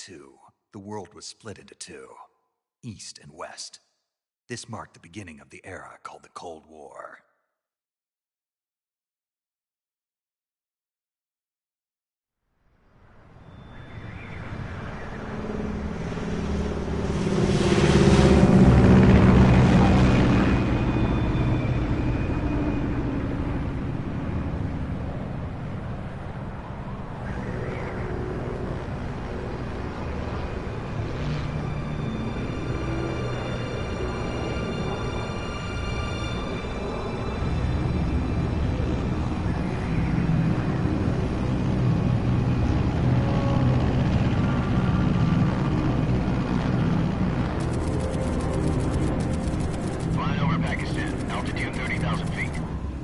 1942, the world was split into two, East and West. This marked the beginning of the era called the Cold War.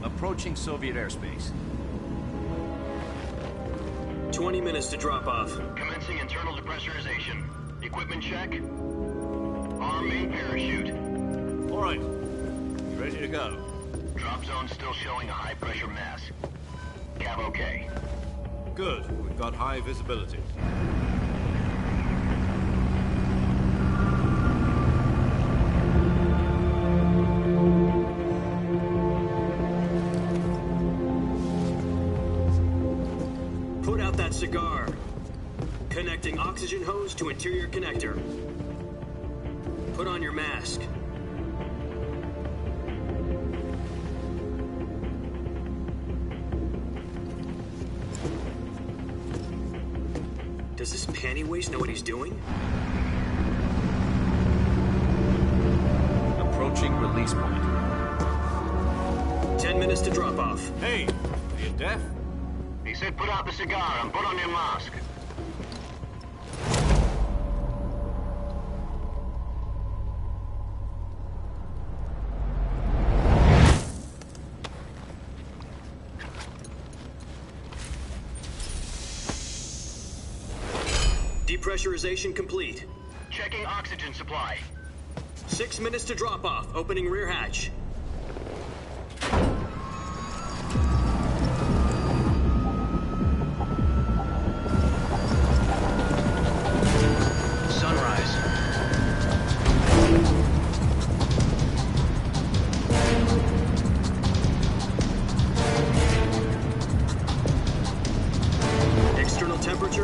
Approaching Soviet airspace. 20 minutes to drop off. Commencing internal depressurization. Equipment check. Arm main parachute. All right. Ready to go. Drop zone still showing a high pressure mass. Cav okay. Good. We've got high visibility. Cigar. Connecting oxygen hose to interior connector. Put on your mask. Does this panty waste know what he's doing? Approaching release point. 10 minutes to drop off. Hey, are you deaf? He said put out the cigar and put on your mask. Depressurization complete. Checking oxygen supply. 6 minutes to drop off. Opening rear hatch.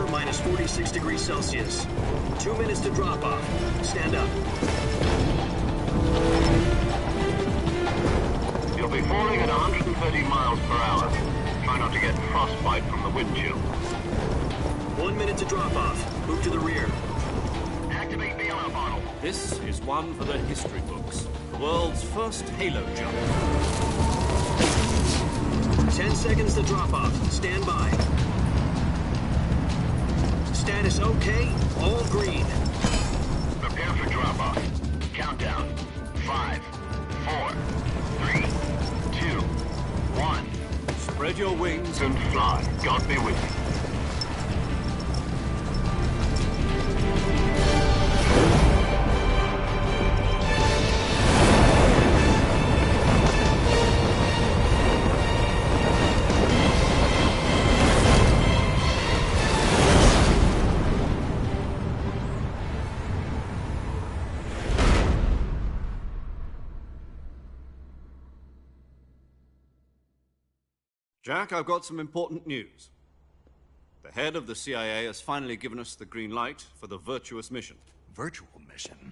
Minus 46 degrees Celsius. 2 minutes to drop off. Stand up. You'll be falling at 130 miles per hour. Try not to get frostbite from the wind chill. 1 minute to drop off. Move to the rear. Activate the yellow bottle. This is one for the history books. The world's first halo jump. 10 seconds to drop off. Stand by. Status okay, all green. Prepare for drop-off. Countdown. 5, 4, 3, 2, 1. Spread your wings And fly. God be with you. Jack, I've got some important news. The head of the CIA has finally given us the green light for the virtuous mission. Virtual mission?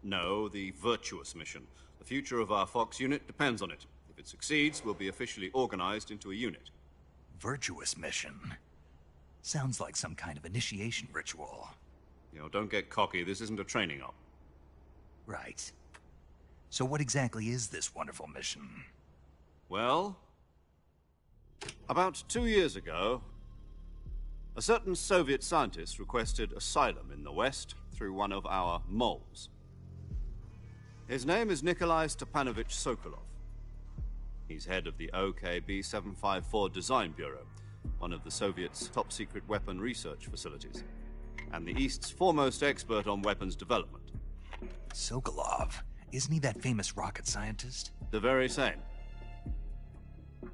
No, the virtuous mission. The future of our Fox unit depends on it. If it succeeds, we'll be officially organized into a unit. Virtuous mission? Sounds like some kind of initiation ritual. You know, don't get cocky. This isn't a training op. Right. So what exactly is this wonderful mission? Well, about 2 years ago, a certain Soviet scientist requested asylum in the West through one of our moles. His name is Nikolai Stepanovich Sokolov. He's head of the OKB 754 Design Bureau, one of the Soviets' top-secret weapon research facilities, and the East's foremost expert on weapons development. Sokolov? Isn't he that famous rocket scientist? The very same.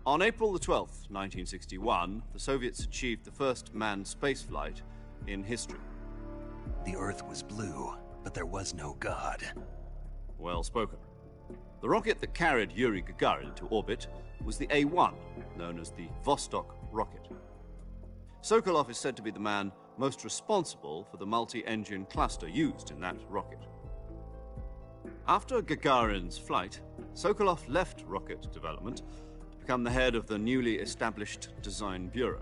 On April the 12th, 1961, the Soviets achieved the first manned spaceflight in history. The Earth was blue, but there was no God. Well spoken. The rocket that carried Yuri Gagarin to orbit was the A-1, known as the Vostok rocket. Sokolov is said to be the man most responsible for the multi-engine cluster used in that rocket. After Gagarin's flight, Sokolov left rocket development to become the head of the newly established Design Bureau.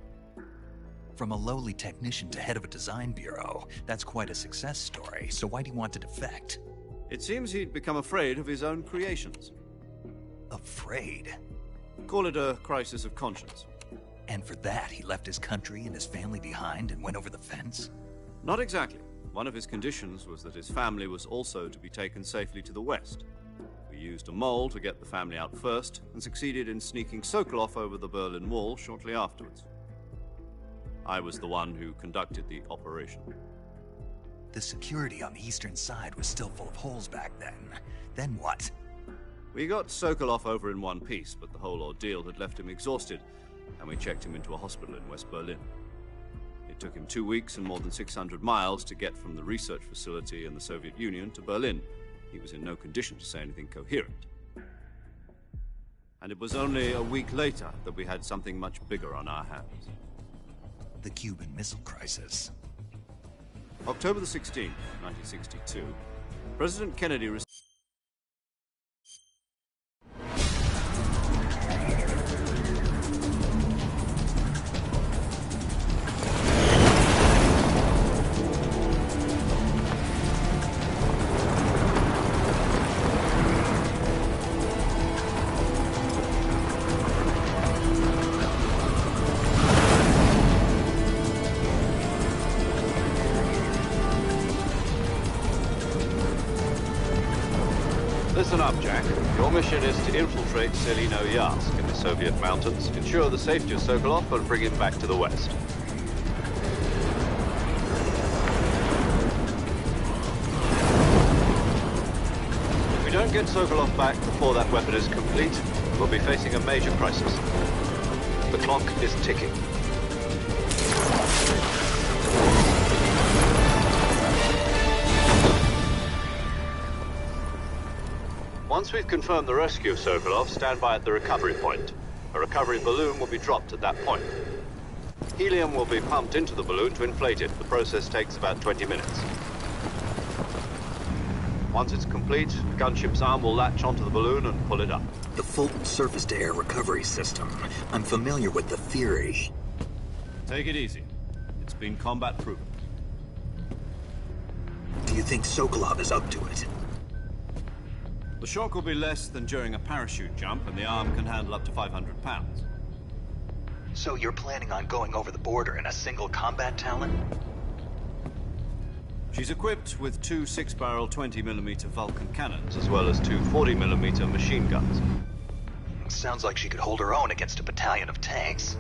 From a lowly technician to head of a design bureau, that's quite a success story, so why'd he want to defect? It seems he'd become afraid of his own creations. Afraid? Call it a crisis of conscience. And for that, he left his country and his family behind and went over the fence? Not exactly. One of his conditions was that his family was also to be taken safely to the west. We used a mole to get the family out first, and succeeded in sneaking Sokolov over the Berlin Wall shortly afterwards. I was the one who conducted the operation. The security on the eastern side was still full of holes back then. Then what? We got Sokolov over in one piece, but the whole ordeal had left him exhausted, and we checked him into a hospital in West Berlin. It took him 2 weeks and more than 600 miles to get from the research facility in the Soviet Union to Berlin. He was in no condition to say anything coherent. And it was only a week later that we had something much bigger on our hands. The Cuban Missile Crisis. October the 16th, 1962, President Kennedy received Listen up, Jack. Your mission is to infiltrate Stilllllllll in the Soviet mountains, ensure the safety of Sokolov, and bring him back to the west. If we don't get Sokolov back before that weapon is complete, we'll be facing a major crisis. The clock is ticking. Once we've confirmed the rescue of Sokolov, stand by at the recovery point. A recovery balloon will be dropped at that point. Helium will be pumped into the balloon to inflate it. The process takes about 20 minutes. Once it's complete, the gunship's arm will latch onto the balloon and pull it up. The Fulton surface-to-air recovery system. I'm familiar with the theory. Take it easy. It's been combat-proven. Do you think Sokolov is up to it? The shock will be less than during a parachute jump, and the arm can handle up to 500 pounds. So you're planning on going over the border in a single combat Talon? She's equipped with 2 6-barrel 20mm Vulcan cannons, as well as 2 40mm machine guns. Sounds like she could hold her own against a battalion of tanks.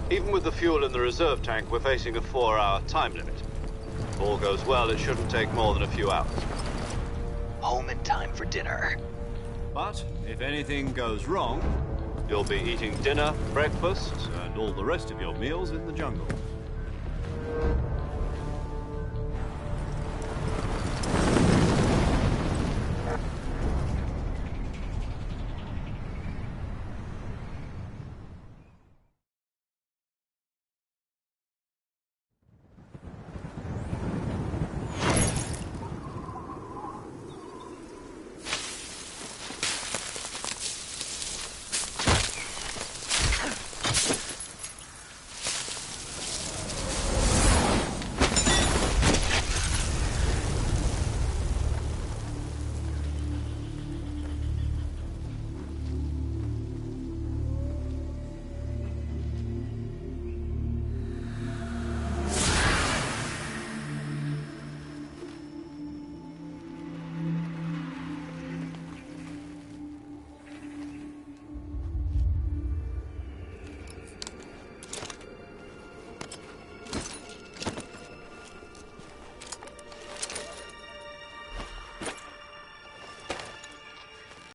Even with the fuel in the reserve tank, we're facing a 4-hour time limit. If all goes well, it shouldn't take more than a few hours. Home in time for dinner. But if anything goes wrong, you'll be eating dinner, breakfast, and all the rest of your meals in the jungle.